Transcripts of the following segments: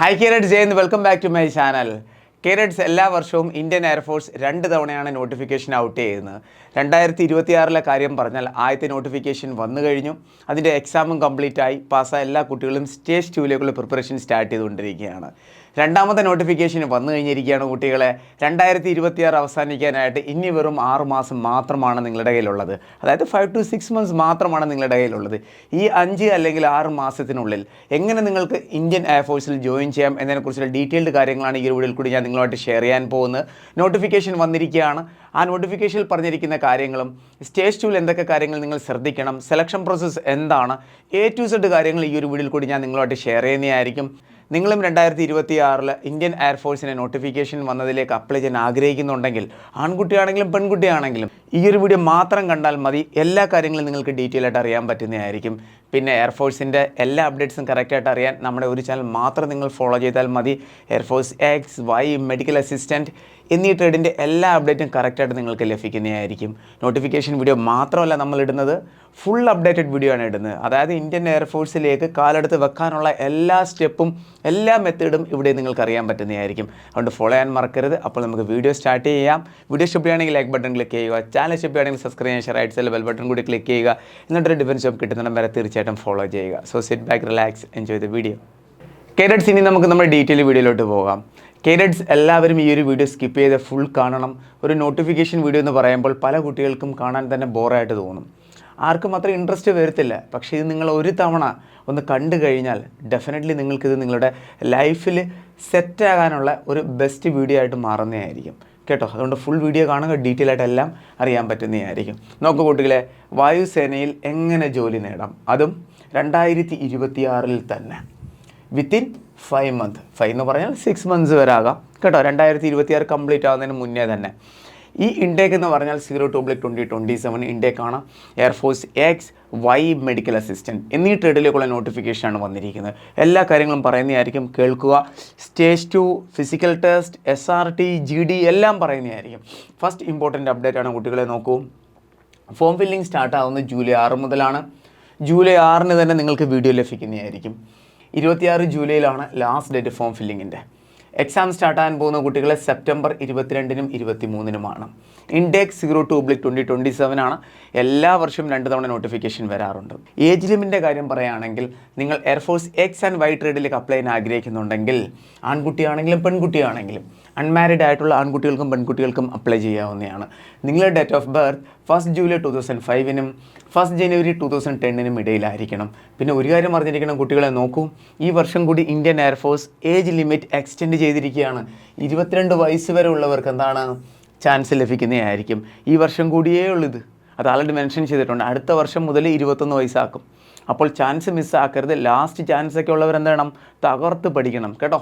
Hi Cadets, and welcome back to my channel. Cadets എല്ലാ വർഷവും Indian air force 2 തവണയാണ് notification out ചെയ്യുന്നത്. 2026 കാര്യം പറഞ്ഞാൽ ആദ്യത്തെ നോട്ടിഫിക്കേഷൻ വന്നു കഴിഞ്ഞു. അതിൻ്റെ എക്സാമും കംപ്ലീറ്റ് ആയി. പാസ്സായ എല്ലാ കുട്ടികളും സ്റ്റേജ് 2ലേക്കുള്ള പ്രിപ്പറേഷൻ സ്റ്റാർട്ട് ചെയ്തുകൊണ്ടിരിക്കുകയാണ്. രണ്ടാമത്തെ നോട്ടിഫിക്കേഷൻ വന്നു കഴിഞ്ഞിരിക്കുകയാണ് കുട്ടികളെ. 2026 അവസാനിക്കാനായിട്ട് ഇനി വെറും 6 മാസം മാത്രമാണ് നിങ്ങളുടെ കയ്യിലുള്ളത്. അതായത് 5 to 6 months മാത്രമാണ് നിങ്ങളുടെ കയ്യിലുള്ളത്. ഈ 5 അല്ലെങ്കിൽ 6 മാസത്തിനുള്ളിൽ എങ്ങനെ നിങ്ങൾക്ക് ഇന്ത്യൻ എയർഫോഴ്സിൽ ജോയിൻ ചെയ്യാം എന്നതിനെക്കുറിച്ചുള്ള ഡീറ്റെയിൽഡ് കാര്യങ്ങളാണ് ഈ ഒരു വീഡിയോയിൽ കൂടി ഞാൻ നിങ്ങളുമായിട്ട് ഷെയർ ചെയ്യാൻ പോകുന്നത്. നോട്ടിഫിക്കേഷൻ വന്നിരിക്കുകയാണ്. ആ നോട്ടിഫിക്കേഷനിൽ പറഞ്ഞിരിക്കുന്ന കാര്യങ്ങളും സ്റ്റേജ് 2ൽ എന്തൊക്കെ കാര്യങ്ങൾ നിങ്ങൾ ശ്രദ്ധിക്കണം, സെലക്ഷൻ പ്രോസസ്സ് എന്താണ്, A to Z കാര്യങ്ങൾ ഈ ഒരു വീഡിയോയിൽ കൂടി ഞാൻ നിങ്ങളുമായിട്ട് ഷെയർ ചെയ്യുന്നതായിരിക്കും. നിങ്ങളും 2026 ഇന്ത്യൻ എയർഫോഴ്സിൻ്റെ നോട്ടിഫിക്കേഷൻ വന്നതിലേക്ക് അപ്ലൈ ചെയ്യാൻ ആഗ്രഹിക്കുന്നുണ്ടെങ്കിൽ ആൺകുട്ടിയാണെങ്കിലും പെൺകുട്ടിയാണെങ്കിലും ഈ ഒരു വീഡിയോ മാത്രം കണ്ടാൽ മതി. എല്ലാ കാര്യങ്ങളും നിങ്ങൾക്ക് ഡീറ്റെയിൽ ആയിട്ട് അറിയാൻ പറ്റുന്നതായിരിക്കും. പിന്നെ എയർഫോഴ്സിൻ്റെ എല്ലാ അപ്ഡേറ്റ്സും കറക്റ്റായിട്ട് അറിയാൻ നമ്മുടെ ഒരു ചാനൽ മാത്രം നിങ്ങൾ ഫോളോ ചെയ്താൽ മതി. Air force X, Y, medical assistant എന്നീ ട്രേഡിൻ്റെ എല്ലാ അപ്ഡേറ്റും കറക്റ്റായിട്ട് നിങ്ങൾക്ക് ലഭിക്കുന്നതായിരിക്കും. നോട്ടിഫിക്കേഷൻ വീഡിയോ മാത്രമല്ല നമ്മൾ ഇടുന്നത്, ഫുൾ അപ്ഡേറ്റഡ് വീഡിയോ ആണ് ഇടുന്നത്. അതായത് ഇന്ത്യൻ എയർഫോഴ്സിലേക്ക് കാലെടുത്ത് വെക്കാനുള്ള എല്ലാ സ്റ്റെപ്പും എല്ലാ മെത്തേഡും ഇവിടെ നിങ്ങൾക്ക് അറിയാൻ പറ്റുന്നതായിരിക്കും. അതുകൊണ്ട് ഫോളോ ചെയ്യാൻ മറക്കരുത്. അപ്പോൾ നമുക്ക് വീഡിയോ സ്റ്റാർട്ട് ചെയ്യാം. വീഡിയോ ഇഷ്ടപ്പെടുകയാണെങ്കിൽ ലൈക്ക് ബട്ടൺ ക്ലിക്ക് ചെയ്യുക. ചാനൽ ഇഷ്ടപ്പെടുകയാണെങ്കിൽ സബ്സ്ക്രൈബ് ചെയ്യാൻ റൈറ്റ് സൈഡിൽ ബെൽ ബട്ടൺ കൂടി ക്ലിക്ക് ചെയ്യുക. എന്നിട്ടൊരു ഡിഫൻസ് ജോബ് കിട്ടുന്നിടം വരെ തീർച്ചയായിട്ടും ഫോളോ ചെയ്യുക. So sit back, relax, enjoy the video. Cadets, ഇനി നമുക്ക് നമ്മുടെ ഡീറ്റെയിൽ വീഡിയോയിലോട്ട് പോകാം. കേഡറ്റ്സ്, എല്ലാവരും ഈ ഒരു വീഡിയോ സ്കിപ്പ് ചെയ്ത് ഫുൾ കാണണം. ഒരു നോട്ടിഫിക്കേഷൻ വീഡിയോ എന്ന് പറയുമ്പോൾ പല കുട്ടികൾക്കും കാണാൻ തന്നെ ബോറായിട്ട് തോന്നും. ആർക്കും അത്ര ഇൻട്രസ്റ്റ് വരത്തില്ല. പക്ഷേ ഇത് നിങ്ങൾ ഒരു തവണ ഒന്ന് കണ്ടു കഴിഞ്ഞാൽ ഡെഫിനറ്റ്ലി നിങ്ങൾക്കിത് നിങ്ങളുടെ ലൈഫിൽ സെറ്റാകാനുള്ള ഒരു ബെസ്റ്റ് വീഡിയോ ആയിട്ട് മാറുന്നതായിരിക്കും കേട്ടോ. അതുകൊണ്ട് ഫുൾ വീഡിയോ കാണുക, ഡീറ്റെയിൽ ആയിട്ട് എല്ലാം അറിയാൻ പറ്റുന്നതായിരിക്കും. നോക്കൂ കുട്ടികളെ, വായുസേനയിൽ എങ്ങനെ ജോലി നേടാം, അതും 2026 തന്നെ വിത്തിൻ 5 months. 5 എന്ന് പറഞ്ഞാൽ 6 months വരെ ആകാം കേട്ടോ. 2026 കംപ്ലീറ്റ് ആകുന്നതിന് മുന്നേ തന്നെ. ഈ ഇൻടേക്ക് എന്ന് പറഞ്ഞാൽ 02/2027 ഇൻടേക്കാണ്. Air force X, Y, medical assistant എന്നീ ട്രേഡിലേക്കുള്ള നോട്ടിഫിക്കേഷനാണ് വന്നിരിക്കുന്നത്. എല്ലാ കാര്യങ്ങളും പറയുന്നതായിരിക്കും, കേൾക്കുക. Stage 2, physical test, SRT, GD എല്ലാം പറയുന്നതായിരിക്കും. ഫസ്റ്റ് ഇമ്പോർട്ടൻ്റ് അപ്ഡേറ്റ് ആണ് കുട്ടികളെ. നോക്കൂ, ഫോം ഫില്ലിംഗ് സ്റ്റാർട്ട് ആവുന്നത് ജൂലൈ 6 മുതലാണ്. ജൂലൈ 6 തന്നെ നിങ്ങൾക്ക് വീഡിയോ ലഭിക്കുന്നതായിരിക്കും. 26 ജൂലൈയിലാണ് ലാസ്റ്റ് ഡേറ്റ് ഫോം ഫില്ലിങ്ങിൻ്റെ. എക്സാം സ്റ്റാർട്ടാകാൻ പോകുന്ന കുട്ടികളെ സെപ്റ്റംബർ 22-നും 23-നുമാണ്. ഇൻടേക്ക് 02/2027 ആണ്. എല്ലാ വർഷവും 2 തവണ നോട്ടിഫിക്കേഷൻ വരാറുണ്ട്. ഏജ് ലിമിറ്റിൻ്റെ കാര്യം പറയുകയാണെങ്കിൽ നിങ്ങൾ എയർഫോഴ്സ് എക്സ് ആൻഡ് വൈ ട്രേഡിലേക്ക് അപ്ലൈ ചെയ്യാൻ ആഗ്രഹിക്കുന്നുണ്ടെങ്കിൽ ആൺകുട്ടിയാണെങ്കിലും പെൺകുട്ടിയാണെങ്കിലും അൺമാരിഡ് ആയിട്ടുള്ള ആൺകുട്ടികൾക്കും പെൺകുട്ടികൾക്കും അപ്ലൈ ചെയ്യാവുന്നതാണ്. നിങ്ങളുടെ ഡേറ്റ് ഓഫ് ബർത്ത് 1 ജൂലൈ 2005-നും 1 ജനുവരി 2010-നും ഇടയിലായിരിക്കണം. പിന്നെ ഒരു കാര്യം അറിഞ്ഞിരിക്കണം കുട്ടികളെ, നോക്കൂ, ഈ വർഷം കൂടി Indian air force age limit extend ചെയ്തിരിക്കുകയാണ്. 22 വയസ്സ് വരെ ഉള്ളവർക്ക് എന്താണ് ചാൻസ് ലഭിക്കുന്നതായിരിക്കും. ഈ വർഷം കൂടിയേ ഉള്ളത്, അത് ആൾറെഡി മെൻഷൻ ചെയ്തിട്ടുണ്ട്. അടുത്ത വർഷം മുതൽ 21 വയസ്സാക്കും. അപ്പോൾ ചാൻസ് മിസ്സാക്കരുത്. ലാസ്റ്റ് ചാൻസൊക്കെ ഉള്ളവർ എന്ത് വേണം, തകർത്ത് പഠിക്കണം കേട്ടോ.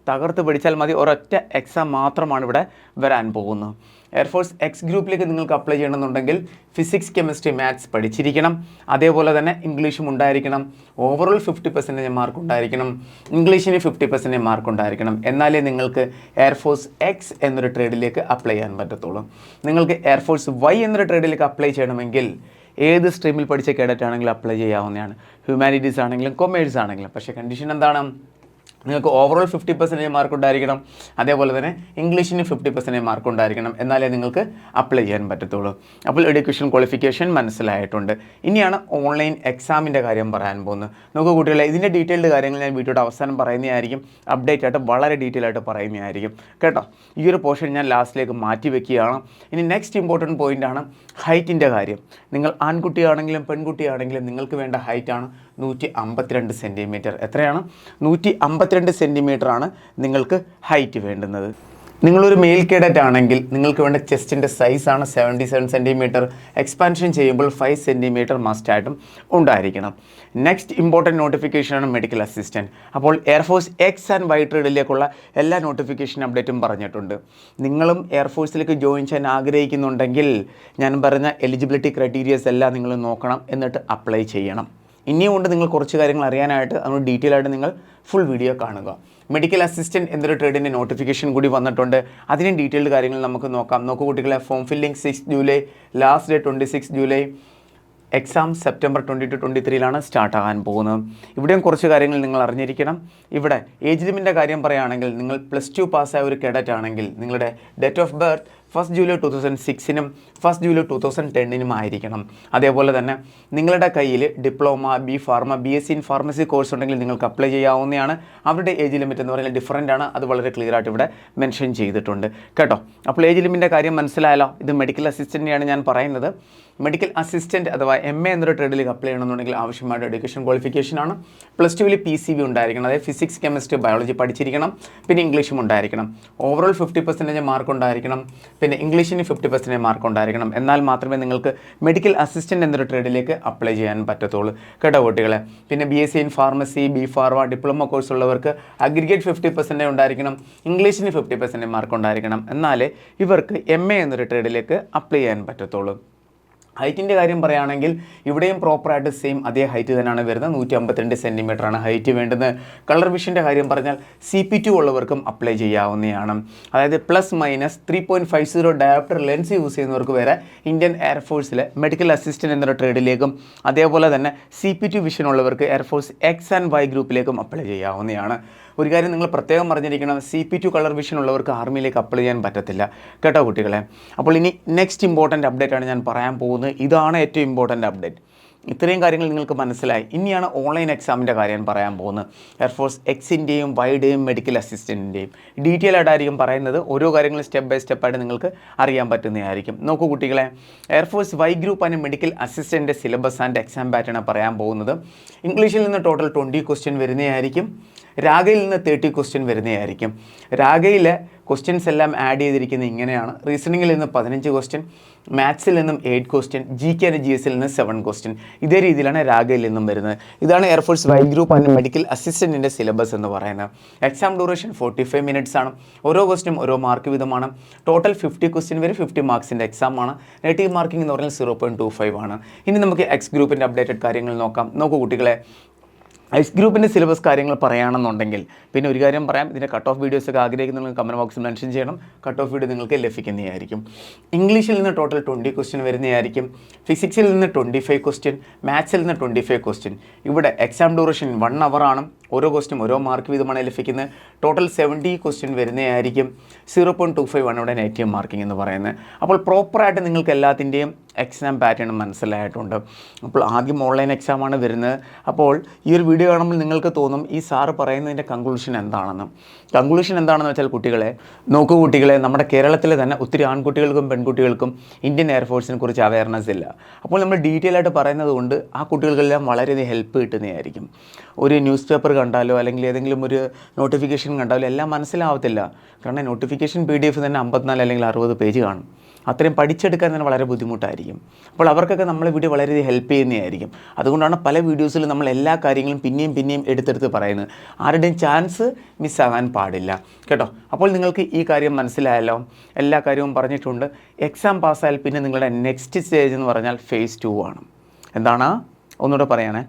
തകർത്ത് പഠിച്ചാൽ മതി. ഒരൊറ്റ എക്സാം മാത്രമാണ് ഇവിടെ വരാൻ പോകുന്നത്. എയർഫോഴ്സ് എക്സ് ഗ്രൂപ്പിലേക്ക് നിങ്ങൾക്ക് അപ്ലൈ ചെയ്യണമെന്നുണ്ടെങ്കിൽ ഫിസിക്സ്, കെമിസ്ട്രി, മാത്സ് പഠിച്ചിരിക്കണം. അതേപോലെ തന്നെ ഇംഗ്ലീഷും ഉണ്ടായിരിക്കണം. ഓവറോൾ 50% മാർക്ക് ഉണ്ടായിരിക്കണം. ഇംഗ്ലീഷിന് 50% മാർക്ക് ഉണ്ടായിരിക്കണം. എന്നാലേ നിങ്ങൾക്ക് എയർഫോഴ്സ് എക്സ് എന്നൊരു ട്രേഡിലേക്ക് അപ്ലൈ ചെയ്യാൻ പറ്റത്തുള്ളൂ. നിങ്ങൾക്ക് എയർഫോഴ്സ് വൈ എന്നൊരു ട്രേഡിലേക്ക് അപ്ലൈ ചെയ്യണമെങ്കിൽ ഏത് സ്ട്രീമിൽ പഠിച്ച കേഡറ്റ് ആണെങ്കിലും അപ്ലൈ ചെയ്യാവുന്നതാണ്. ഹ്യൂമാനിറ്റീസ് ആണെങ്കിലും കൊമേഴ്സ് ആണെങ്കിലും. പക്ഷേ കണ്ടീഷൻ എന്താണ്, നിങ്ങൾക്ക് ഓവറോൾ 50% മാർക്ക് ഉണ്ടായിരിക്കണം. അതേപോലെ തന്നെ ഇംഗ്ലീഷിന് 50% മാർക്ക് ഉണ്ടായിരിക്കണം. എന്നാലേ നിങ്ങൾക്ക് അപ്ലൈ ചെയ്യാൻ പറ്റത്തുള്ളൂ. അപ്പോൾ എഡ്യൂക്കേഷൻ ക്വാളിഫിക്കേഷൻ മനസ്സിലായിട്ടുണ്ട്. ഇനിയാണ് ഓൺലൈൻ എക്സാമിൻ്റെ കാര്യം പറയാൻ പോകുന്നത്. നോക്കൂ കുട്ടികളെ, ഇതിൻ്റെ ഡീറ്റെയിൽഡ് കാര്യങ്ങൾ ഞാൻ വീഡിയോയുടെ അവസാനം പറയുന്നതായിരിക്കും. അപ്ഡേറ്റ് ആയിട്ട് വളരെ ഡീറ്റെയിൽ ആയിട്ട് പറയുന്നതായിരിക്കും കേട്ടോ. ഈ ഒരു പോർഷൻ ഞാൻ ലാസ്റ്റിലേക്ക് മാറ്റി വെക്കുകയാണ്. ഇനി നെക്സ്റ്റ് ഇമ്പോർട്ടൻറ്റ് പോയിൻ്റാണ് ഹൈറ്റിൻ്റെ കാര്യം. നിങ്ങൾ ആൺകുട്ടിയാണെങ്കിലും പെൺകുട്ടിയാണെങ്കിലും നിങ്ങൾക്ക് വേണ്ട ഹൈറ്റാണ് 152 സെൻറ്റിമീറ്റർ. എത്രയാണ്? 152 സെൻറ്റിമീറ്ററാണ് നിങ്ങൾക്ക് ഹൈറ്റ് വേണ്ടുന്നത്. നിങ്ങളൊരു മെയിൽ കേഡറ്റ് ആണെങ്കിൽ നിങ്ങൾക്ക് വേണ്ട ചെസ്റ്റിൻ്റെ സൈസാണ് 77 സെൻറ്റിമീറ്റർ. എക്സ്പാൻഷൻ ചെയ്യുമ്പോൾ 5 സെൻറ്റിമീറ്റർ മസ്റ്റായിട്ടും ഉണ്ടായിരിക്കണം. നെക്സ്റ്റ് ഇമ്പോർട്ടൻറ്റ് നോട്ടിഫിക്കേഷനാണ് മെഡിക്കൽ അസിസ്റ്റൻറ്റ്. അപ്പോൾ എയർഫോഴ്സ് എക്സ് ആൻഡ് വൈ ട്രേഡിലേക്കുള്ള എല്ലാ നോട്ടിഫിക്കേഷൻ അപ്ഡേറ്റും പറഞ്ഞിട്ടുണ്ട്. നിങ്ങളും എയർഫോഴ്സിലേക്ക് ജോയിൻ ചെയ്യാൻ ആഗ്രഹിക്കുന്നുണ്ടെങ്കിൽ ഞാൻ പറഞ്ഞ എലിജിബിലിറ്റി ക്രൈറ്റീരിയസ് എല്ലാം നിങ്ങൾ നോക്കണം, എന്നിട്ട് അപ്ലൈ ചെയ്യണം. ഇനിയും ഉണ്ട് നിങ്ങൾ കുറച്ച് കാര്യങ്ങൾ അറിയാനായിട്ട്. അതുകൊണ്ട് ഡീറ്റെയിൽ ആയിട്ട് നിങ്ങൾ ഫുൾ വീഡിയോ കാണുക. മെഡിക്കൽ അസിസ്റ്റൻറ്റ് എന്നൊരു ട്രേഡിൻ്റെ നോട്ടിഫിക്കേഷൻ കൂടി വന്നിട്ടുണ്ട്. അതിന് ഡീറ്റെയിൽഡ് കാര്യങ്ങൾ നമുക്ക് നോക്കാം. നോക്കൂ കുട്ടികളെ, form filling 6 July, last day 26 July. Exam September 2023 start ആകാൻ പോകുന്നത്. ഇവിടെയും കുറച്ച് കാര്യങ്ങൾ നിങ്ങൾ അറിഞ്ഞിരിക്കണം. ഇവിടെ ഏജ് ലിമിറ്റിൻ്റെ കാര്യം പറയുകയാണെങ്കിൽ നിങ്ങൾ +2 പാസ്സായ ഒരു കേഡറ്റ് ആണെങ്കിൽ നിങ്ങളുടെ date of birth 1 July 2006 1 July 2010 ആയിരിക്കണം. അതേപോലെ തന്നെ നിങ്ങളുടെ കയ്യിൽ diploma, pharma, BSc in pharmacy course ഉണ്ടെങ്കിൽ നിങ്ങൾക്ക് അപ്ലൈ ചെയ്യാവുന്നതാണ്. അവരുടെ ഏജ് ലിമിറ്റ് എന്ന് പറയുന്നത് ഡിഫറൻ്റ് ആണ്. അത് വളരെ ക്ലിയർ ആയിട്ട് ഇവിടെ മെൻഷൻ ചെയ്തിട്ടുണ്ട് കേട്ടോ. അപ്പോൾ ഏജ് ലിമിറ്റിൻ്റെ കാര്യം മനസ്സിലായല്ലോ. ഇത് മെഡിക്കൽ അസിസ്റ്റൻ്റെയാണ് ഞാൻ പറയുന്നത്. മെഡിക്കൽ അസിസ്റ്റൻറ്റ് അഥവാ MA എന്നൊരു ട്രേഡിലേക്ക് അപ്ലൈ ചെയ്യണമെന്നുണ്ടെങ്കിൽ ആവശ്യമായിട്ട് എഡ്യൂക്കേഷൻ ക്വാളിഫിക്കേഷനാണ്. +2 PCB ഉണ്ടായിരിക്കണം. അതായത് ഫിസിക്സ്, കെമിസ്ട്രി, ബയോളജി പഠിച്ചിരിക്കണം. പിന്നെ ഇംഗ്ലീഷും ഉണ്ടായിരിക്കണം. ഓവറോൾ 50% മാർക്ക് ഉണ്ടായിരിക്കണം. പിന്നെ ഇംഗ്ലീഷിന് 50% മാർക്ക് ഉണ്ടായിരിക്കണം. എന്നാൽ മാത്രമേ നിങ്ങൾക്ക് മെഡിക്കൽ അസിസ്റ്റൻറ്റ് എന്നൊരു ട്രേഡിലേക്ക് അപ്ലൈ ചെയ്യാൻ പറ്റത്തുള്ളൂ കേട്ടോ കുട്ടികളെ. പിന്നെ BSc in pharmacy, pharma, diploma course ഉള്ളവർക്ക് അഗ്രിഗേറ്റ് 50% ഉണ്ടായിരിക്കണം. ഇംഗ്ലീഷിന് 50% മാർക്ക് ഉണ്ടായിരിക്കണം. എന്നാലേ ഇവർക്ക് MA എന്നൊരു ട്രേഡിലേക്ക് അപ്ലൈ ചെയ്യാൻ പറ്റത്തുള്ളൂ. ഹൈറ്റിൻ്റെ കാര്യം പറയുകയാണെങ്കിൽ ഇവിടെയും പ്രോപ്പറായിട്ട് സെയിം അതേ ഹൈറ്റ് തന്നെയാണ് വരുന്നത്. 152 സെൻറ്റിമീറ്ററാണ് ഹൈറ്റ് വേണ്ടുന്നത്. കളർ വിഷൻ്റെ കാര്യം പറഞ്ഞാൽ CP2 ഉള്ളവർക്കും അപ്ലൈ ചെയ്യാവുന്നതാണ്. അതായത് ±3.50 ഡയോപ്റ്റർ ലെൻസ് യൂസ് ചെയ്യുന്നവർക്ക് വരെ ഇന്ത്യൻ എയർഫോഴ്സിൽ മെഡിക്കൽ അസിസ്റ്റൻറ്റ് എന്നൊരു ട്രേഡിലേക്കും അതേപോലെ തന്നെ CP2 വിഷൻ ഉള്ളവർക്ക് എയർഫോഴ്സ് X ആൻഡ് Y ഗ്രൂപ്പിലേക്കും അപ്ലൈ ചെയ്യാവുന്നതാണ്. ഒരു കാര്യം നിങ്ങൾ പ്രത്യേകം അറിഞ്ഞിരിക്കണം, CP2 കളർ വിഷൻ ഉള്ളവർക്ക് ആർമിയിലേക്ക് അപ്ലൈ ചെയ്യാൻ പറ്റത്തില്ല കേട്ടോ കുട്ടികളെ. അപ്പോൾ ഇനി നെക്സ്റ്റ് ഇമ്പോർട്ടൻ്റ് അപ്ഡേറ്റ് ആണ് ഞാൻ പറയാൻ പോകുന്നത്. ഇതാണ് ഏറ്റവും ഇമ്പോർട്ടൻ്റ് അപ്ഡേറ്റ്. ഇത്രയും കാര്യങ്ങൾ നിങ്ങൾക്ക് മനസ്സിലായി. ഇനിയാണ് ഓൺലൈൻ എക്സാമിൻ്റെ കാര്യം പറയാൻ പോകുന്നത്. എയർഫോഴ്സ് Xൻ്റെയും Yയുടെയും മെഡിക്കൽ അസിസ്റ്റൻറ്റിൻ്റെയും ഡീറ്റെയിൽ ആയിട്ടായിരിക്കും പറയുന്നത്. ഓരോ കാര്യങ്ങളും സ്റ്റെപ്പ് ബൈ സ്റ്റെപ്പായിട്ട് നിങ്ങൾക്ക് അറിയാൻ പറ്റുന്നതായിരിക്കും. നോക്കൂ കുട്ടികളെ, air force Y group and medical assistant syllabus and exam pattern പറയാൻ പോകുന്നത്. ഇംഗ്ലീഷിൽ നിന്ന് ടോട്ടൽ 20 ക്വസ്റ്റ്യൻ വരുന്നതായിരിക്കും. രാഗയിൽ നിന്ന് 30 ക്വസ്റ്റ്യൻ വരുന്നതായിരിക്കും. രാഗയിലെ ക്വസ്റ്റ്യൻസ് എല്ലാം ആഡ് ചെയ്തിരിക്കുന്നത് ഇങ്ങനെയാണ്. റീസണിങ്ങിൽ നിന്ന് 15 ക്വസ്റ്റ്യൻ, മാത്സിൽ നിന്നും 8 ക്വസ്റ്റ്യൻ, GK ആൻഡ് GS നിന്ന് 7 ക്വസ്റ്റ്യൻ. ഇതേ രീതിയിലാണ് രാഗയിൽ നിന്നും വരുന്നത്. ഇതാണ് air force Y group and medical അസിസ്റ്റൻറ്റിൻ്റെ സിലബസ് എന്ന് പറയുന്നത്. എക്സാം ഡ്യൂറേഷൻ 45 മിനിറ്റ്സ് ആണ്. ഓരോ ക്വസ്റ്റ്യനും ഓരോ മാർക്ക് വീതമാണ്. ടോട്ടൽ 50 ക്വസ്റ്റ്യൻ വരെ 50 മാർക്സിൻ്റെ എക്സാം ആണ്. നെഗറ്റീവ് മാർക്കിംഗ് എന്ന് പറഞ്ഞാൽ 0.25 ആണ്. ഇനി നമുക്ക് X ഗ്രൂപ്പിൻ്റെ അപ്ഡേറ്റഡ് കാര്യങ്ങൾ നോക്കാം. നോക്കൂ കുട്ടികളെ, X ഗ്രൂപ്പിൻ്റെ സിലബസ് കാര്യങ്ങൾ പറയുകയാണെന്നുണ്ടെങ്കിൽ പിന്നെ ഒരു കാര്യം പറയാം, ഇതിൻ്റെ കട്ട് ഓഫ് വീഡിയോസൊക്കെ ആഗ്രഹിക്കുന്ന കമൻറ്റ് ബോക്സിൽ മെൻഷൻ ചെയ്യണം. കട്ട് ഓഫ് വീഡിയോ നിങ്ങൾക്ക് ലഭിക്കുന്നതായിരിക്കും. ഇംഗ്ലീഷിൽ നിന്ന് ടോട്ടൽ 20 ക്വസ്റ്റ്യൻ വരുന്നതായിരിക്കും. ഫിസിക്സിൽ നിന്ന് 25 ക്വസ്റ്റ്യൻ, മാത്സിൽ നിന്ന് 25 ക്വസ്റ്റ്യൻ. ഇവിടെ എക്സാം ഡ്യൂറേഷൻ 1 hour ആണ്. ഓരോ ക്വസ്റ്റ്യൻ ഓരോ മാർക്ക് വീതമാണ് ലഭിക്കുന്നത്. ടോട്ടൽ 70 ക്വസ്റ്റ്യൻ വരുന്നതായിരിക്കും. 0.25 ആണ് ഇവിടെ നെഗറ്റീവ് മാർക്കിംഗ് എന്ന് പറയുന്നത്. അപ്പോൾ പ്രോപ്പറായിട്ട് നിങ്ങൾക്ക് എല്ലാത്തിൻ്റെയും എക്സാം പാറ്റേൺ മനസ്സിലായിട്ടുണ്ട്. അപ്പോൾ ആദ്യം ഓൺലൈൻ എക്സാമാണ് വരുന്നത്. അപ്പോൾ ഈ ഒരു വീഡിയോ കാണുമ്പോൾ നിങ്ങൾക്ക് തോന്നും ഈ സാറ് പറയുന്നതിൻ്റെ കൺക്ലൂഷൻ എന്താണെന്ന്. കൺക്ലൂഷൻ എന്താണെന്ന് വെച്ചാൽ കുട്ടികളെ നോക്കൂ കുട്ടികളെ, നമ്മുടെ കേരളത്തിൽ തന്നെ ഒത്തിരി ആൺകുട്ടികൾക്കും പെൺകുട്ടികൾക്കും ഇന്ത്യൻ എയർഫോഴ്സിനെ കുറിച്ച് അവയർനെസ് ഇല്ല. അപ്പോൾ നമ്മൾ ഡീറ്റെയിൽ ആയിട്ട് പറയുന്നത് കൊണ്ട് ആ കുട്ടികൾക്കെല്ലാം വളരെയധികം ഹെൽപ്പ് കിട്ടുന്നതായിരിക്കും. ഒരു ന്യൂസ് പേപ്പർ കണ്ടാലോ അല്ലെങ്കിൽ ഏതെങ്കിലും ഒരു നോട്ടിഫിക്കേഷൻ കണ്ടാലോ എല്ലാം മനസ്സിലാവത്തില്ല. കാരണം നോട്ടിഫിക്കേഷൻ PDF തന്നെ 54 അല്ലെങ്കിൽ 60 പേജ് കാണും. അത്രയും പഠിച്ചെടുക്കാൻ തന്നെ വളരെ ബുദ്ധിമുട്ടായിരിക്കും. അപ്പോൾ അവർക്കൊക്കെ നമ്മളെ വീഡിയോ വളരെയധികം ഹെൽപ്പ് ചെയ്യുന്നതായിരിക്കും. അതുകൊണ്ടാണ് പല വീഡിയോസിലും നമ്മൾ എല്ലാ കാര്യങ്ങളും പിന്നെയും എടുത്തെടുത്ത് പറയുന്നത്. ആരുടെയും ചാൻസ് മിസ്സാകാൻ പാടില്ല കേട്ടോ. അപ്പോൾ നിങ്ങൾക്ക് ഈ കാര്യം മനസ്സിലായല്ലോ. എല്ലാ കാര്യവും പറഞ്ഞിട്ടുണ്ട്. എക്സാം പാസ്സായാൽ പിന്നെ നിങ്ങളുടെ നെക്സ്റ്റ് സ്റ്റേജ് എന്ന് പറഞ്ഞാൽ phase 2 ആണ്. എന്താണ്? ഒന്നുകൂടെ പറയണേ.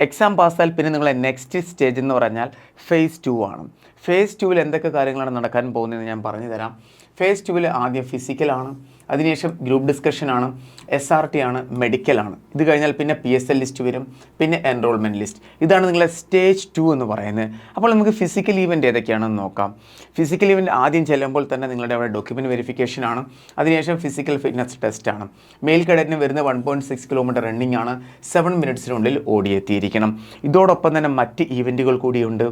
എക്സാം പാസ്സായാൽ പിന്നെ നിങ്ങളുടെ നെക്സ്റ്റ് സ്റ്റേജ് എന്ന് പറഞ്ഞാൽ phase 2 ആണ്. phase 2 എന്തൊക്കെ കാര്യങ്ങളാണ് നടക്കാൻ പോകുന്നതെന്ന് ഞാൻ പറഞ്ഞു തരാം. phase 2 ആദ്യം ഫിസിക്കലാണ്, അതിനുശേഷം ഗ്രൂപ്പ് ഡിസ്കഷനാണ്, SRT ആണ്, മെഡിക്കലാണ്. ഇത് കഴിഞ്ഞാൽ പിന്നെ PSL ലിസ്റ്റ് വരും, പിന്നെ എൻറോൾമെൻറ്റ് ലിസ്റ്റ്. ഇതാണ് നിങ്ങളുടെ സ്റ്റേജ് 2 എന്ന് പറയുന്നത്. അപ്പോൾ നമുക്ക് ഫിസിക്കൽ ഈവൻറ്റ് ഏതൊക്കെയാണെന്ന് നോക്കാം. ഫിസിക്കൽ ഈവൻറ്റ് ആദ്യം ചെല്ലുമ്പോൾ തന്നെ നിങ്ങളുടെ അവിടെ ഡോക്യുമെൻറ്റ് വെരിഫിക്കേഷനാണ്, അതിനുശേഷം ഫിസിക്കൽ ഫിറ്റ്നസ് ടെസ്റ്റാണ്. മെയിൽ കേഡറ്റിന് വരുന്ന 1.6 കിലോമീറ്റർ റണ്ണിംഗ് ആണ്. 7 മിനിറ്റ്സിനുള്ളിൽ ഓടിയെത്തിയിരിക്കണം. ഇതോടൊപ്പം തന്നെ മറ്റ് ഈവൻറ്റുകൾ കൂടിയുണ്ട്.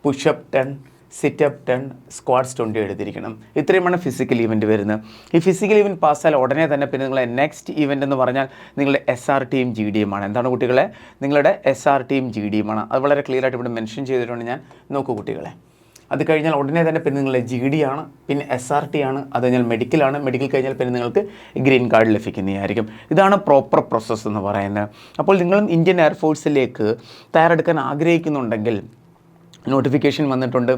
പുഷപ്പ് 10, സിറ്റപ്പ് 10, സ്ക്വാഡ്സ് 20 എടുത്തിരിക്കണം. ഇത്രയുമാണ് ഫിസിക്കൽ ഈവൻറ്റ് വരുന്നത്. ഈ ഫിസിക്കൽ ഈവൻറ്റ് പാസ്സായാൽ ഉടനെ തന്നെ പിന്നെ നിങ്ങളുടെ നെക്സ്റ്റ് ഈവൻറ്റ് എന്ന് പറഞ്ഞാൽ നിങ്ങളുടെ SRTയും GDയും ആണ്. എന്താണ് കുട്ടികളെ? നിങ്ങളുടെ SRTയും GDയും ആണ്. അത് വളരെ ക്ലിയർ ആയിട്ട് ഇവിടെ മെൻഷൻ ചെയ്തിട്ടുണ്ട് ഞാൻ. നോക്കൂ കുട്ടികളെ, അത് കഴിഞ്ഞാൽ ഉടനെ തന്നെ പിന്നെ നിങ്ങളുടെ GD ആണ്, പിന്നെ SRT ആണ്, അത് കഴിഞ്ഞാൽ മെഡിക്കലാണ്. മെഡിക്കൽ കഴിഞ്ഞാൽ പിന്നെ നിങ്ങൾക്ക് ഗ്രീൻ കാർഡ് ലഭിക്കുന്നതായിരിക്കും. ഇതാണ് പ്രോപ്പർ പ്രോസസ്സ് എന്ന് പറയുന്നത്. അപ്പോൾ നിങ്ങളും ഇന്ത്യൻ എയർഫോഴ്സിലേക്ക് തയ്യാറെടുക്കാൻ ആഗ്രഹിക്കുന്നുണ്ടെങ്കിൽ നോട്ടിഫിക്കേഷൻ വന്നിട്ടുണ്ട്.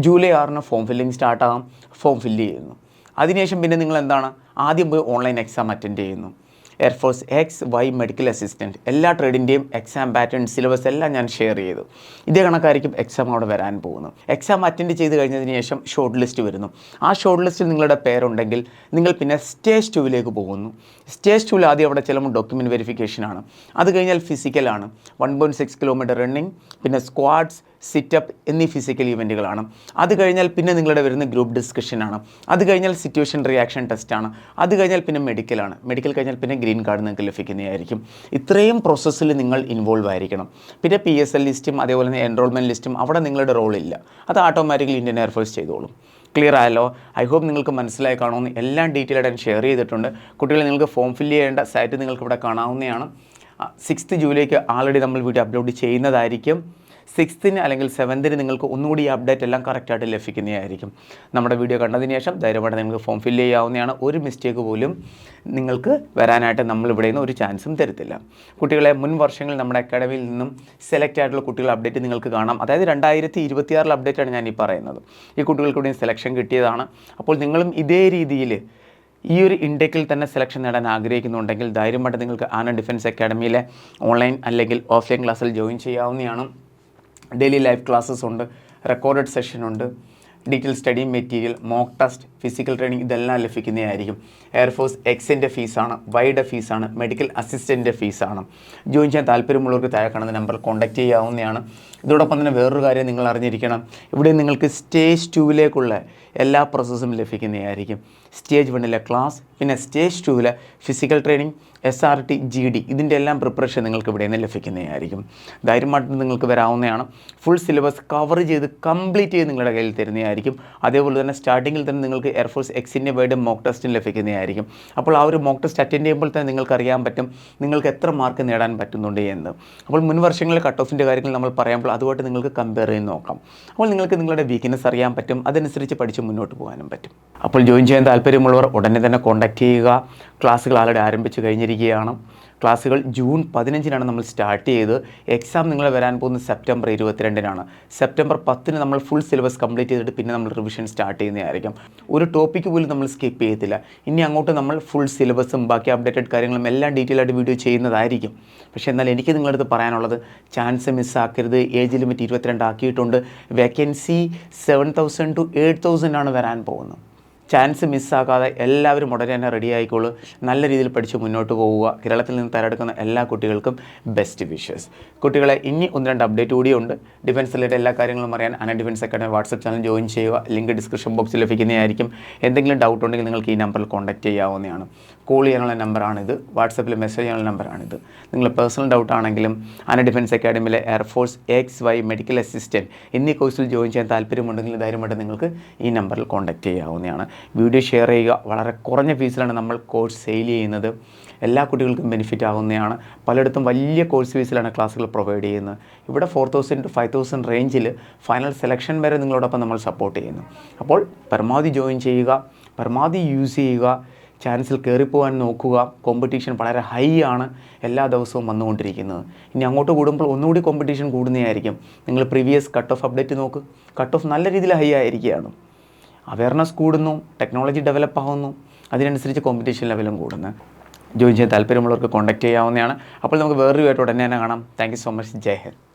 ജൂലൈ 6 ഫോം ഫില്ലിംഗ് സ്റ്റാർട്ടാകാം. ഫോം ഫില്ല് ചെയ്യുന്നു. അതിനുശേഷം പിന്നെ നിങ്ങൾ എന്താണ്, ആദ്യം പോയി ഓൺലൈൻ എക്സാം അറ്റൻഡ് ചെയ്യുന്നു. Air force X Y medical assistant എല്ലാ ട്രേഡിൻ്റെയും എക്സാം പാറ്റേൺ സിലബസ് എല്ലാം ഞാൻ ഷെയർ ചെയ്തു. ഇതേ കണക്കായിരിക്കും എക്സാം അവിടെ വരാൻ പോകുന്നു. എക്സാം അറ്റൻഡ് ചെയ്ത് കഴിഞ്ഞതിന് ശേഷം ഷോർട്ട് ലിസ്റ്റ് വരുന്നു. ആ ഷോർട്ട് ലിസ്റ്റിൽ നിങ്ങളുടെ പേരുണ്ടെങ്കിൽ നിങ്ങൾ പിന്നെ സ്റ്റേജ് 2 പോകുന്നു. സ്റ്റേജ് 2 ആദ്യം അവിടെ ചിലപ്പോൾ ഡോക്യുമെൻറ്റ് വെരിഫിക്കേഷനാണ്. അത് കഴിഞ്ഞാൽ ഫിസിക്കലാണ്. 1.6 കിലോമീറ്റർ റണ്ണിങ്, പിന്നെ സ്ക്വാഡ്സ്, സിറ്റപ്പ് എന്നീ ഫിസിക്കൽ ഇവൻറ്റുകളാണ്. അത് കഴിഞ്ഞാൽ പിന്നെ നിങ്ങളുടെ വരുന്ന ഗ്രൂപ്പ് ഡിസ്കഷനാണ്. അത് കഴിഞ്ഞാൽ സിറ്റുവേഷൻ റിയാക്ഷൻ ടെസ്റ്റാണ്. അത് കഴിഞ്ഞാൽ പിന്നെ മെഡിക്കലാണ്. മെഡിക്കൽ കഴിഞ്ഞാൽ പിന്നെ ഗ്രീൻ കാർഡ് നിങ്ങൾക്ക് ലഭിക്കുന്നതായിരിക്കും. ഇത്രയും പ്രോസസ്സിൽ നിങ്ങൾ ഇൻവോൾവ് ആയിരിക്കണം. പിന്നെ PSL ലിസ്റ്റും അതേപോലെ തന്നെ എൻറോൾമെൻറ്റ് ലിസ്റ്റും അവിടെ നിങ്ങളുടെ റോളില്ല. അത് ഓട്ടോമാറ്റിക്കലി ഇന്ത്യൻ എയർഫോഴ്സ് ചെയ്തോളും. ക്ലിയർ ആയല്ലോ? ഐ ഹോപ്പ് നിങ്ങൾക്ക് മനസ്സിലായി കാണുമെന്ന്. എല്ലാം ഡീറ്റെയിൽ ആയിട്ട് ഷെയർ ചെയ്തിട്ടുണ്ട്. കുട്ടികളെ നിങ്ങൾക്ക് ഫോം ഫില്ല് ചെയ്യേണ്ട സൈറ്റ് നിങ്ങൾക്ക് ഇവിടെ കാണാവുന്നതാണ്. 6th ജൂലൈക്ക് ആൾറെഡി നമ്മൾ വീഡിയോ അപ്ലോഡ് ചെയ്യുന്നതായിരിക്കും. 6th അല്ലെങ്കിൽ 7th നിങ്ങൾക്ക് ഒന്നുകൂടി ഈ അപ്ഡേറ്റ് എല്ലാം കറക്റ്റായിട്ട് ലഭിക്കുന്നതായിരിക്കും. നമ്മുടെ വീഡിയോ കണ്ടതിന് ശേഷം ധൈര്യമായിട്ട് നിങ്ങൾക്ക് ഫോം ഫില്ല് ചെയ്യാവുന്നതാണ്. ഒരു മിസ്റ്റേക്ക് പോലും നിങ്ങൾക്ക് വരാനായിട്ട് നമ്മളിവിടെ നിന്ന് ഒരു ചാൻസും തരത്തില്ല. കുട്ടികളെ മുൻ വർഷങ്ങളിൽ നമ്മുടെ അക്കാഡമിയിൽ നിന്നും സെലക്ട് ആയിട്ടുള്ള കുട്ടികൾ അപ്ഡേറ്റ് നിങ്ങൾക്ക് കാണാം. അതായത് 2026 അപ്ഡേറ്റാണ് ഞാൻ ഈ പറയുന്നത്. ഈ കുട്ടികൾക്കൂടെയും സെലക്ഷൻ കിട്ടിയതാണ്. അപ്പോൾ നിങ്ങളും ഇതേ രീതിയിൽ ഈ ഒരു ഇൻടേക്കിൽ തന്നെ സെലക്ഷൻ നേടാൻ ആഗ്രഹിക്കുന്നുണ്ടെങ്കിൽ ധൈര്യമായിട്ട് നിങ്ങൾക്ക് ആനന്ദ് ഡിഫൻസ് അക്കാഡമിയിലെ ഓൺലൈൻ അല്ലെങ്കിൽ ഓഫ്ലൈൻ ക്ലാസ്സിൽ ജോയിൻ ചെയ്യാവുന്നതാണ്. ഡെയിലി ലൈവ് ക്ലാസ്സസ് ഉണ്ട്, റെക്കോർഡഡ് സെഷൻ ഉണ്ട്, detail study material, mock test, physical training ഇതെല്ലാം ലഭിക്കുന്നതായിരിക്കും. എയർഫോഴ്സ് എക്സിൻ്റെ ഫീസാണ്, വൈയുടെ ഫീസാണ്, മെഡിക്കൽ അസിസ്റ്റൻറ്റിൻ്റെ ഫീസാണ്. ജോയിൻ ചെയ്യാൻ താല്പര്യമുള്ളവർക്ക് താഴെ കാണുന്ന നമ്പർ കോൺടാക്റ്റ് ചെയ്യാവുന്നതാണ്. ഇതോടൊപ്പം തന്നെ വേറൊരു കാര്യം നിങ്ങൾ അറിഞ്ഞിരിക്കണം. ഇവിടെ നിങ്ങൾക്ക് സ്റ്റേജ് 2 എല്ലാ പ്രോസസ്സും ലഭിക്കുന്നതായിരിക്കും. സ്റ്റേജ് 1 ക്ലാസ്, പിന്നെ stage 2 physical training, SRT, GD ഇതിൻ്റെ എല്ലാം പ്രിപ്പറേഷൻ നിങ്ങൾക്ക് ഇവിടെ നിന്ന് ലഭിക്കുന്നതായിരിക്കും. ധൈര്യമായിട്ട് നിങ്ങൾക്ക് വരാവുന്നതാണ്. ഫുൾ സിലബസ് കവർ ചെയ്ത് കംപ്ലീറ്റ് ചെയ്ത് നിങ്ങളുടെ കയ്യിൽ തരുന്നതായിരിക്കും. അതേപോലെ തന്നെ സ്റ്റാർട്ടിങ്ങിൽ തന്നെ നിങ്ങൾക്ക് എയർഫോഴ്സ് എക്സിൻ്റെ വൈഡ് മോക്ക് ടെസ്റ്റിന് ലഭിക്കുന്നതായിരിക്കും. അപ്പോൾ ആ ഒരു മോക്ക് ടെസ്റ്റ് അറ്റൻഡ് ചെയ്യുമ്പോൾ തന്നെ നിങ്ങൾക്ക് അറിയാൻ പറ്റും നിങ്ങൾക്ക് എത്ര മാർക്ക് നേടാൻ പറ്റുന്നുണ്ട് എന്ന്. അപ്പോൾ മുൻ വർഷങ്ങളിലെ കട്ട് ഓഫിൻ്റെ കാര്യങ്ങൾ നമ്മൾ പറയുമ്പോൾ അതുമായിട്ട് നിങ്ങൾക്ക് കമ്പയർ ചെയ്ത് നോക്കാം. അപ്പോൾ നിങ്ങൾക്ക് നിങ്ങളുടെ വീക്ക്നെസ് അറിയാൻ പറ്റും. അതനുസരിച്ച് പഠിച്ച് മുന്നോട്ട് പോകാനും പറ്റും. അപ്പോൾ ജോയിൻ ചെയ്യാൻ താല്പര്യമുള്ളവർ ഉടനെ തന്നെ കോൺടാക്റ്റ് ചെയ്യുക. ക്ലാസ്സുകൾ ആൾറെഡി ആരംഭിച്ച് കഴിഞ്ഞിരിക്കുകയാണ്. ക്ലാസ്സുകൾ ജൂൺ 15 നമ്മൾ സ്റ്റാർട്ട് ചെയ്ത് എക്സാം നിങ്ങൾ വരാൻ പോകുന്നത് സെപ്റ്റംബർ 22 സെപ്റ്റംബർ 10 നമ്മൾ ഫുൾ സിലബസ് കംപ്ലീറ്റ് ചെയ്തിട്ട് പിന്നെ നമ്മൾ റിവിഷൻ സ്റ്റാർട്ട് ചെയ്യുന്നതായിരിക്കും. ഒരു ടോപ്പിക്ക് പോലും നമ്മൾ സ്കിപ്പ് ചെയ്യത്തില്ല. ഇനി അങ്ങോട്ട് നമ്മൾ ഫുൾ സിലബസും ബാക്കി അപ്ഡേറ്റഡ് കാര്യങ്ങളും എല്ലാം ഡീറ്റെയിൽ ആയിട്ട് വീഡിയോ ചെയ്യുന്നതായിരിക്കും. പക്ഷേ എന്നാൽ എനിക്ക് നിങ്ങളടുത്ത് പറയാനുള്ളത് ചാൻസ് മിസ്സാക്കരുത്. ഏജ് ലിമിറ്റ് 22 ആക്കിയിട്ടുണ്ട്. വേക്കൻസി 7,000 to 8,000 വരാൻ പോകുന്നത്. ചാൻസ് മിസ്സാക്കാതെ എല്ലാവരും ഉടനെ തന്നെ റെഡി ആയിക്കോളൂ. നല്ല രീതിയിൽ പഠിച്ച് മുന്നോട്ട് പോവുക. കേരളത്തിൽ നിന്ന് തയ്യാറെടുക്കുന്ന എല്ലാ കുട്ടികൾക്കും ബെസ്റ്റ് വിഷസ്. കുട്ടികളെ ഇനി 1-2 അപ്ഡേറ്റ് കൂടിയുണ്ട്. ഡിഫൻസ് റിലേറ്റഡ് എല്ലാ കാര്യങ്ങളും അറിയാൻ Anand defence academy WhatsApp channel join ചെയ്യുക. ലിങ്ക് ഡിസ്ക്രിപ്ഷൻ ബോക്സിൽ ലഭിക്കുന്നതായിരിക്കും. എന്തെങ്കിലും ഡൗട്ട് ഉണ്ടെങ്കിൽ നിങ്ങൾക്ക് ഈ നമ്പറിൽ കോൺടാക്റ്റ് ചെയ്യാവുന്നതാണ്. കോൾ ചെയ്യാനുള്ള നമ്പറാണിത്. വാട്സപ്പിൽ മെസ്സേജ് ചെയ്യാനുള്ള നമ്പറാണിത്. നിങ്ങൾ പേഴ്സണൽ ഡൗട്ട് ആണെങ്കിലും ആനന്ദ് ഡിഫൻസ് അക്കാഡമിയിലെ എയർഫോഴ്സ് XY മെഡിക്കൽ അസിസ്റ്റൻറ്റ് എന്നീ കോഴ്സിൽ ജോയിൻ ചെയ്യാൻ താല്പര്യമുണ്ടെങ്കിൽ ധൈര്യമായിട്ട് നിങ്ങൾക്ക് ഈ നമ്പറിൽ കോൺടാക്റ്റ് ചെയ്യാവുന്നതാണ്. വീഡിയോ ഷെയർ ചെയ്യുക. വളരെ കുറഞ്ഞ ഫീസിലാണ് നമ്മൾ കോഴ്സ് സെയിൽ ചെയ്യുന്നത്. എല്ലാ കുട്ടികൾക്കും ബെനിഫിറ്റ് ആവുന്നതാണ്. പലയിടത്തും വലിയ കോഴ്സ് ഫീസിലാണ് ക്ലാസ്സുകൾ പ്രൊവൈഡ് ചെയ്യുന്നത്. ഇവിടെ 4,000 to 5,000 റേഞ്ചിൽ ഫൈനൽ സെലക്ഷൻ വരെ നിങ്ങളോടൊപ്പം നമ്മൾ സപ്പോർട്ട് ചെയ്യുന്നു. അപ്പോൾ പരമാവധി ജോയിൻ ചെയ്യുക, പരമാവധി യൂസ് ചെയ്യുക, ചാൻസിൽ കയറിപ്പോകാൻ നോക്കുക. കോമ്പറ്റീഷൻ വളരെ ഹൈ ആണ് എല്ലാ ദിവസവും വന്നുകൊണ്ടിരിക്കുന്നത്. ഇനി അങ്ങോട്ട് കൂടുമ്പോൾ ഒന്നുകൂടി കോമ്പറ്റീഷൻ കൂടുന്നതായിരിക്കും. നിങ്ങൾ പ്രീവിയസ് കട്ട് ഓഫ് അപ്ഡേറ്റ് നോക്ക്. കട്ട് ഓഫ് നല്ല രീതിയിൽ ഹൈ ആയിരിക്കുകയാണ്. അവയർനെസ് കൂടുന്നു, ടെക്നോളജി ഡെവലപ്പ് ആവുന്നു, അതിനനുസരിച്ച് കോമ്പറ്റീഷൻ ലെവലും കൂടുന്നു. ജോയിൻ ചെയ്യാൻ താല്പര്യമുള്ളവർക്ക് കോൺടാക്റ്റ് ചെയ്യാവുന്നതാണ്. അപ്പോൾ നമുക്ക് വേറൊരു ആയിട്ട് ഉടനെ തന്നെ കാണാം. Thank you so much. Jai Hind.